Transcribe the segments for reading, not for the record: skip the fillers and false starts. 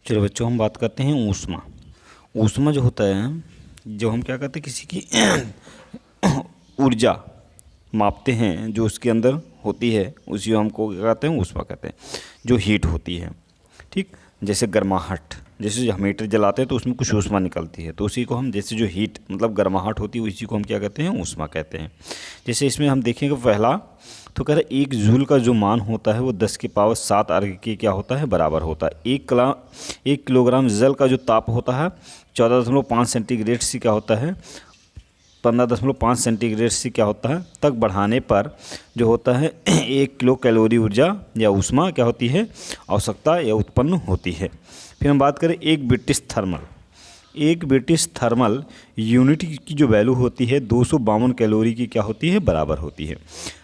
चलो बच्चों, हम बात करते हैं ऊष्मा। ऊष्मा जो होता है, जब हम क्या करते हैं किसी की ऊर्जा मापते हैं, जो उसके अंदर होती है उसी को हमको क्या कहते हैं, ऊष्मा कहते हैं। जो हीट होती है, ठीक, जैसे गर्माहट, जैसे हम हीटर जलाते हैं तो उसमें कुछ ऊष्मा निकलती है, तो उसी को हम, जैसे जो हीट मतलब गर्माहट होती है उसी को हम क्या कहते हैं, ऊष्मा कहते हैं। जैसे इसमें हम देखेंगे पहला तो कह रहे 1 जूल का जो मान होता है वो 10⁻7 अर्घ के क्या होता है, बराबर होता है। 1 किलोग्राम जल का जो ताप होता है 14.5 सेंटीग्रेड से क्या होता है, 15.5 सेंटीग्रेड से क्या होता है तक बढ़ाने पर जो होता है 1 किलो कैलोरी ऊर्जा या ऊष्मा क्या होती है, आवश्यकता या उत्पन्न होती है। फिर हम बात करें एक ब्रिटिश थर्मल यूनिट की जो वैल्यू होती है 252 कैलोरी की क्या होती है, बराबर होती है।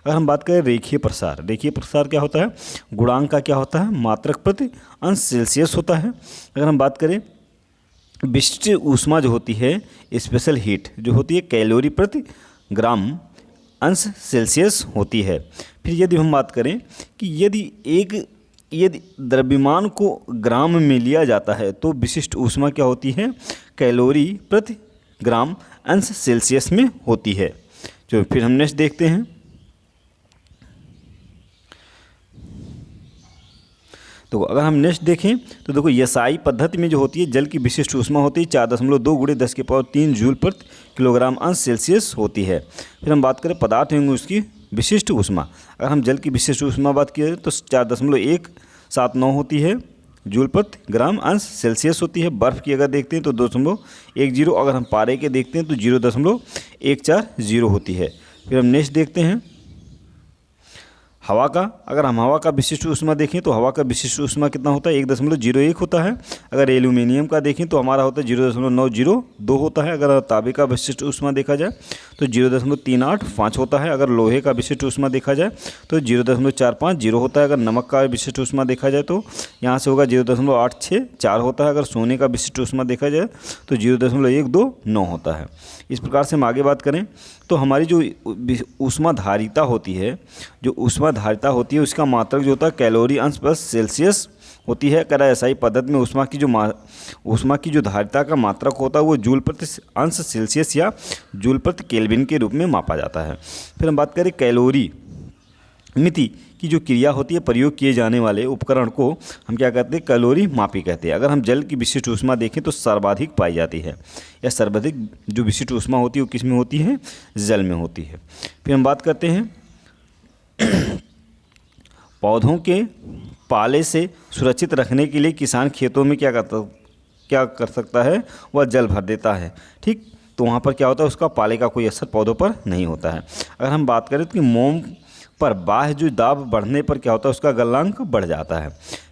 अगर हम बात करें रेखीय प्रसार क्या होता है, गुणांक का क्या होता है, मात्रक प्रति अंश सेल्सियस होता है। अगर हम बात करें विशिष्ट ऊष्मा जो होती है, स्पेशल हीट जो होती है, कैलोरी प्रति ग्राम अंश सेल्सियस होती है। फिर यदि हम बात करें कि यदि द्रव्यमान को ग्राम में लिया जाता है तो विशिष्ट ऊष्मा क्या होती है, कैलोरी प्रति ग्राम अंश सेल्सियस में होती है। जो फिर हम नेक्स्ट देखते हैं, तो अगर हम नेक्स्ट देखें तो देखो एसआई पद्धति में जो होती है जल की विशिष्ट ऊष्मा होती है 4.2 × 10⁻³ जूल प्रति किलोग्राम अंश सेल्सियस होती है। फिर हम बात करें पदार्थ होंगे उसकी विशिष्ट ऊष्मा। अगर हम जल की विशिष्ट ऊष्मा बात करें तो 4.179 होती है जूल प्रति ग्राम अंश सेल्सियस होती है। बर्फ़ की अगर देखते हैं तो 2.10, अगर हम पारे के देखते हैं तो 0.140 होती है। फिर हम नेक्स्ट देखते हैं हवा का। अगर हम हवा का विशिष्ट ऊष्मा देखें तो हवा का विशिष्ट ऊष्मा कितना होता है, 1.01 होता है। अगर एल्यूमिनियम का देखें तो हमारा होता है 0.902 होता है। अगर तांबे का विशिष्ट ऊष्मा देखा जाए तो 0.385 होता है। अगर लोहे का विशिष्ट ऊष्मा देखा जाए तो 0.450 होता है। अगर नमक का विशिष्ट ऊष्मा देखा जाए तो यहाँ से होगा 0.864 होता है। अगर सोने का विशिष्ट ऊष्मा देखा जाए तो 0.129 होता है। इस प्रकार से हम आगे बात करें तो हमारी जो ऊष्माधारिता होती है, उसका मात्रक जो होता है कैलोरी अंश प्लस सेल्सियस होती है। कह रहा है एसआई पद्धति में ऊष्मा की जो धारिता का मात्रक होता है वो जूल प्रति अंश सेल्सियस या जूल प्रति केल्विन के रूप में मापा जाता है। फिर हम बात करें कैलोरी मिति की जो क्रिया होती है, प्रयोग किए जाने वाले उपकरण को हम क्या कहते हैं, कैलोरी मापी कहते हैं। अगर हम जल की विशिष्ट ऊष्मा देखें तो सर्वाधिक पाई जाती है, या सर्वाधिक जो विशिष्ट ऊष्मा होती है वो किस में होती है, जल में होती है। फिर हम बात करते हैं पौधों के पाले से सुरक्षित रखने के लिए किसान खेतों में क्या कर सकता है, वह जल भर देता है, ठीक। तो वहाँ पर क्या होता है, उसका पाले का कोई असर पौधों पर नहीं होता है। अगर हम बात करें तो कि मोम पर बाह्य जो दाब बढ़ने पर क्या होता है, उसका गलनांक बढ़ जाता है।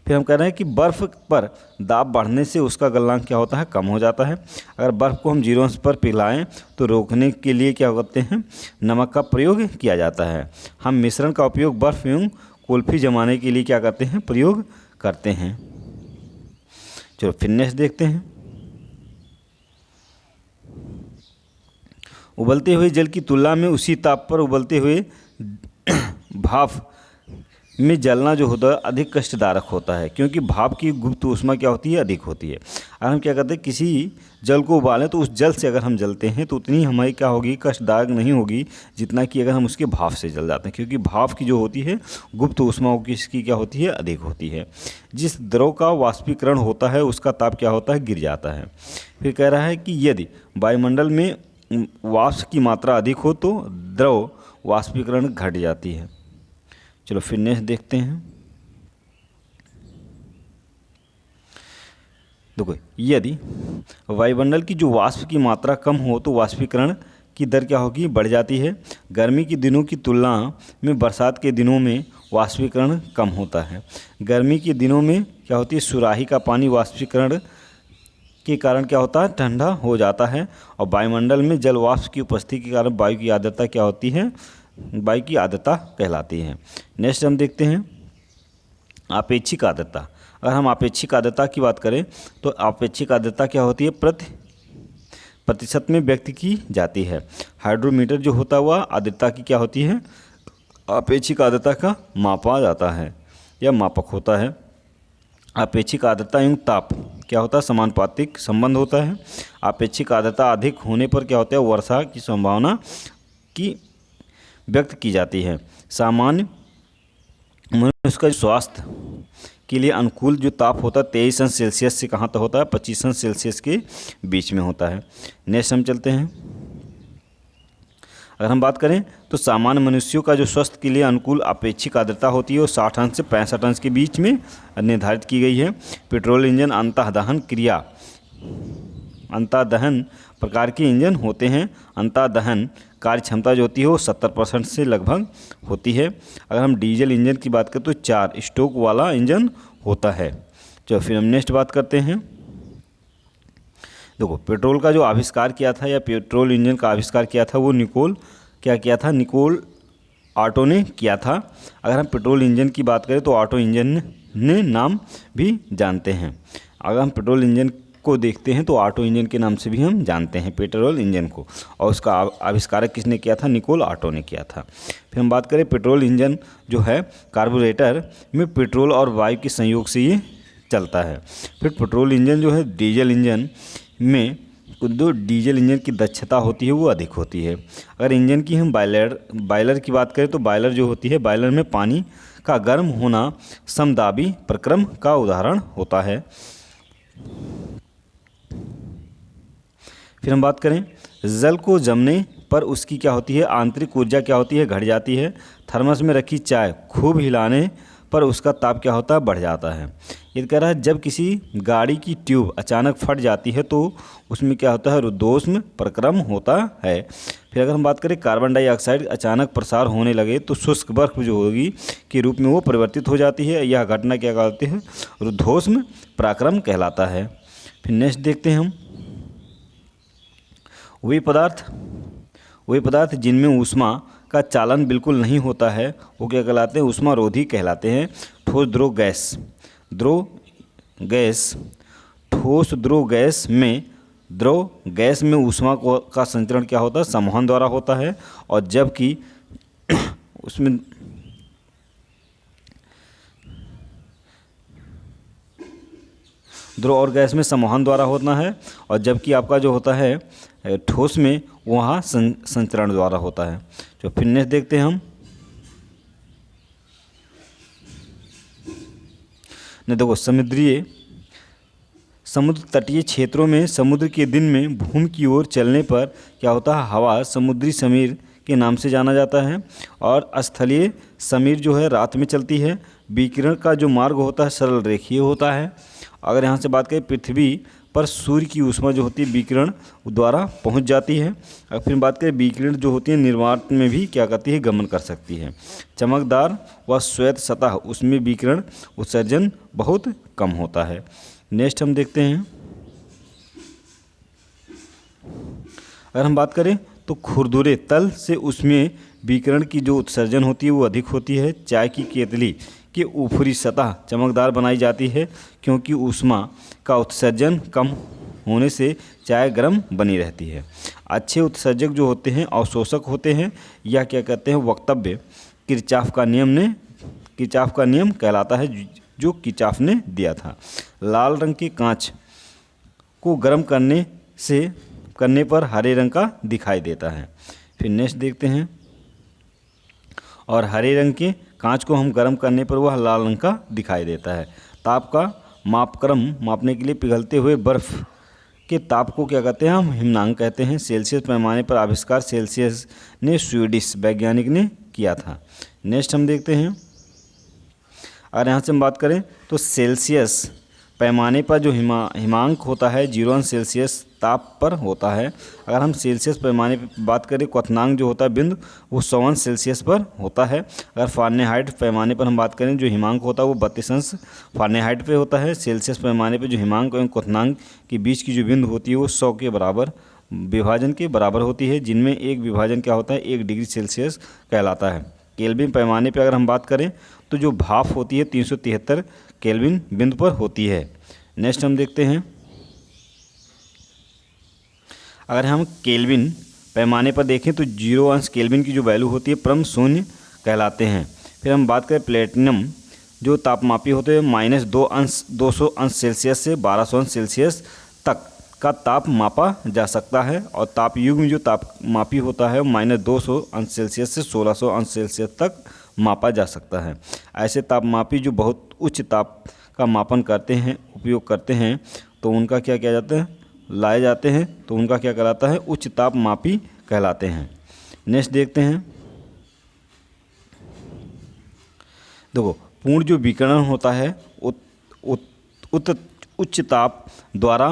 फिर हम कह रहे हैं कि बर्फ़ पर दाब बढ़ने से उसका गलनांक क्या होता है, कम हो जाता है। अगर बर्फ़ को हम 0 अंश पर पिघलाएं तो रोकने के लिए क्या करते हैं, नमक का प्रयोग किया जाता है। हम मिश्रण का उपयोग बर्फ़ एवं कुल्फ़ी जमाने के लिए क्या करते हैं, प्रयोग करते हैं। चलो फिर नेक्स्ट देखते हैं, उबलते हुए जल की तुलना में उसी ताप पर उबलते हुए भाप में जलना जो होता है अधिक कष्टदायक होता है, क्योंकि भाप की गुप्त ऊष्मा क्या होती है, अधिक होती है। अगर हम क्या करते हैं किसी जल को उबालें तो उस जल से अगर हम जलते हैं तो उतनी हमारी क्या होगी, कष्टदायक नहीं होगी जितना कि अगर हम उसके भाप से जल जाते हैं, क्योंकि भाप की जो होती है गुप्त ऊष्मा इसकी क्या होती है, अधिक होती है। जिस द्रव का वाष्पीकरण होता है उसका ताप क्या होता है, गिर जाता है। फिर कह रहा है कि यदि वायुमंडल में वाष्प की मात्रा अधिक हो तो द्रव वाष्पीकरण घट जाती है। चलो फिर नेक्स्ट देखते हैं, देखो यदि वायुमंडल की जो वाष्प की मात्रा कम हो तो वाष्पीकरण की दर क्या होगी, बढ़ जाती है। गर्मी के दिनों की तुलना में बरसात के दिनों में वाष्पीकरण कम होता है। गर्मी के दिनों में क्या होती है, सुराही का पानी वाष्पीकरण के कारण क्या होता है, ठंडा हो जाता है। और वायुमंडल में जल वाष्प की उपस्थिति के कारण वायु की आर्द्रता क्या होती है, वायु की आर्द्रता कहलाती है। नेक्स्ट हम देखते हैं आपेक्षिक आर्द्रता। अगर हम आपेक्षिक आर्द्रता की बात करें तो आपेक्षिक आर्द्रता क्या होती है, प्रतिशत में व्यक्त की जाती है। हाइड्रोमीटर जो होता है वह आर्द्रता की क्या होती है, आपेक्षिक आर्द्रता का मापा जाता है या मापक होता है। आपेक्षिक आर्द्रता एवं ताप क्या होता है, समानुपातिक संबंध होता है। आपेक्षिक आर्द्रता अधिक होने पर क्या होता है, वर्षा की संभावना की व्यक्त की जाती है। सामान्य मनुष्य का स्वास्थ्य के लिए अनुकूल जो ताप होता है 23 अंश सेल्सियस से कहाँ तक होता है, 25 अंश सेल्सियस के बीच में होता है। नेक्स्ट हम चलते हैं। अगर हम बात करें तो सामान्य मनुष्यों का जो स्वास्थ्य के लिए अनुकूल अपेक्षिक आर्द्रता होती है वो 60 अंश से 65 अंश के बीच में निर्धारित की गई है। पेट्रोल इंजन अंतःदहन प्रकार के इंजन होते हैं। अंतःदहन कार्य क्षमता जो होती है वो 70% से लगभग होती है। अगर हम डीजल इंजन की बात करें तो 4 स्ट्रोक वाला इंजन होता है। चलो फिर हम नेक्स्ट बात करते हैं। देखो, पेट्रोल का जो आविष्कार किया था या पेट्रोल इंजन का आविष्कार किया था वो निकोल ऑटो ने किया था। अगर हम पेट्रोल इंजन की बात करें तो ऑटो इंजन ने नाम भी जानते हैं। अगर हम पेट्रोल इंजन को देखते हैं तो ऑटो इंजन के नाम से भी हम जानते हैं पेट्रोल इंजन को, और उसका आविष्कारक किसने किया था, निकोल ऑटो ने किया था। फिर हम बात करें पेट्रोल इंजन जो है कार्बोरेटर में पेट्रोल और वायु के संयोग से ये चलता है। फिर पेट्रोल इंजन जो है डीजल इंजन में जो डीजल इंजन की दक्षता होती है वो अधिक होती है। अगर इंजन की हम बॉयलर की बात करें तो बॉयलर जो होती है, बॉयलर में पानी का गर्म होना समदाबी प्रक्रम का उदाहरण होता है। फिर हम बात करें जल को जमने पर उसकी क्या होती है, आंतरिक ऊर्जा क्या होती है, घट जाती है। थर्मस में रखी चाय खूब हिलाने पर उसका ताप क्या होता है, बढ़ जाता है। ये कह रहा है जब किसी गाड़ी की ट्यूब अचानक फट जाती है तो उसमें क्या होता है, रुद्धोष्म प्रक्रम होता है। फिर अगर हम बात करें कार्बन डाइऑक्साइड अचानक प्रसार होने लगे तो शुष्क बर्फ जो होगी के रूप में वो परिवर्तित हो जाती है। यह घटना क्या कहते हैं, रुद्धोष्म प्रक्रम कहलाता है। फिर नेक्स्ट देखते हैं हम। वे पदार्थ जिनमें ऊष्मा का चालन बिल्कुल नहीं होता है वो क्या कहलाते हैं, ऊष्मारोधी कहलाते हैं। ठोस द्रव गैस में ऊष्मा का संचरण क्या होता है, संवहन द्वारा होता है। और जबकि उसमें द्रव और गैस में संवहन द्वारा होता है, और जबकि आपका जो होता है ठोस में वहाँ संचरण द्वारा होता है। जो फिर नेक्स्ट देखते हैं हम। देखो, समुद्र तटीय क्षेत्रों में समुद्र के दिन में भूमि की ओर चलने पर क्या होता है, हवा समुद्री समीर के नाम से जाना जाता है। और स्थलीय समीर जो है रात में चलती है। विकिरण का जो मार्ग होता है सरल रेखीय होता है। अगर यहाँ से बात करें पृथ्वी पर सूर्य की ऊष्मा जो होती है विकिरण द्वारा पहुँच जाती है। और फिर बात करें विकिरण जो होती है निर्वात में भी क्या करती है, गमन कर सकती है। चमकदार व श्वेत सतह उसमें विकिरण उत्सर्जन बहुत कम होता है। नेक्स्ट हम देखते हैं। अगर हम बात करें तो खुरदुरे तल से उसमें विकिरण की जो उत्सर्जन होती है वो अधिक होती है। चाय की केतली की ऊपरी सतह चमकदार बनाई जाती है क्योंकि ऊष्मा का उत्सर्जन कम होने से चाय गर्म बनी रहती है। अच्छे उत्सर्जक जो होते हैं अवशोषक होते हैं। यह क्या कहते हैं, वक्तव्य किरचॉफ का नियम कहलाता है जो किरचॉफ ने दिया था। लाल रंग के कांच को गर्म करने पर हरे रंग का दिखाई देता है। फिर नेक्स्ट देखते हैं। और हरे रंग के कांच को हम गर्म करने पर वह लाल रंग का दिखाई देता है। ताप का मापक्रम मापने के लिए पिघलते हुए बर्फ़ के ताप को क्या कहते हैं, हम हिमनांक कहते हैं। सेल्सियस पैमाने पर आविष्कार सेल्सियस ने स्वीडिश वैज्ञानिक ने किया था। नेक्स्ट हम देखते हैं। अगर यहाँ से हम बात करें तो सेल्सियस पैमाने पर जो हिमांक होता है 0 सेल्सियस ताप पर होता है। अगर हम सेल्सियस पैमाने पर बात करें क्वथनांक जो होता है बिंदु वो 100 सेल्सियस पर होता है। अगर फ़ारेनहाइट पैमाने पर हम बात करें जो हिमांक होता है वो 32 फ़ारेनहाइट पे होता है। सेल्सियस पैमाने पर जो हिमांक एवं क्वथनांक के बीच की जो बिंदु होती है वो 100 के बराबर विभाजन के बराबर होती है, जिनमें एक विभाजन क्या होता है 1 डिग्री सेल्सियस कहलाता है। केल्विन पैमाने पर अगर हम बात करें तो जो भाप होती है 373 केल्विन बिंदु पर होती है। नेक्स्ट हम देखते हैं। अगर हम केल्विन पैमाने पर देखें तो 0 अंश केल्विन की जो वैल्यू होती है परम शून्य कहलाते हैं। फिर हम बात करें प्लेटिनम जो तापमापी होते हैं -200 अंश सेल्सियस से 1200 अंश सेल्सियस तक का ताप मापा जा सकता है। और तापयुग्म जो तापमापी होता है -200 अंश सेल्सियस से 1600 अंश सेल्सियस तक मापा जा सकता है। ऐसे तापमापी जो बहुत उच्च ताप का मापन करते हैं, उपयोग करते हैं, तो उनका क्या किया जाता है, लाए जाते हैं, तो उनका क्या कहलाता है, उच्च तापमापी कहलाते हैं। नेक्स्ट देखते हैं, देखो पूर्ण जो विकिरण होता है उच्च ताप द्वारा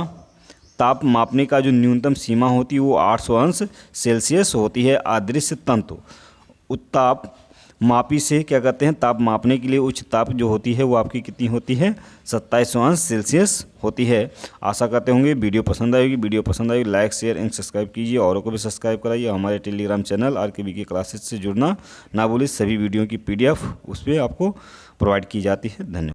ताप मापने का जो न्यूनतम सीमा होती है वो 800 अंश सेल्सियस होती है। अदृश्य तंतु उत्ताप मापी से क्या कहते हैं, ताप मापने के लिए उच्च ताप जो होती है वो आपकी कितनी होती है, 2700 अंश सेल्सियस होती है। आशा करते होंगे वीडियो पसंद आएगी। वीडियो पसंद आएगी लाइक शेयर एंड सब्सक्राइब कीजिए, औरों को भी सब्सक्राइब कराइए। हमारे टेलीग्राम चैनल RKVK क्लासेस से जुड़ना ना भूलिए। सभी वीडियो की PDF उस पर आपको प्रोवाइड की जाती है। धन्यवाद।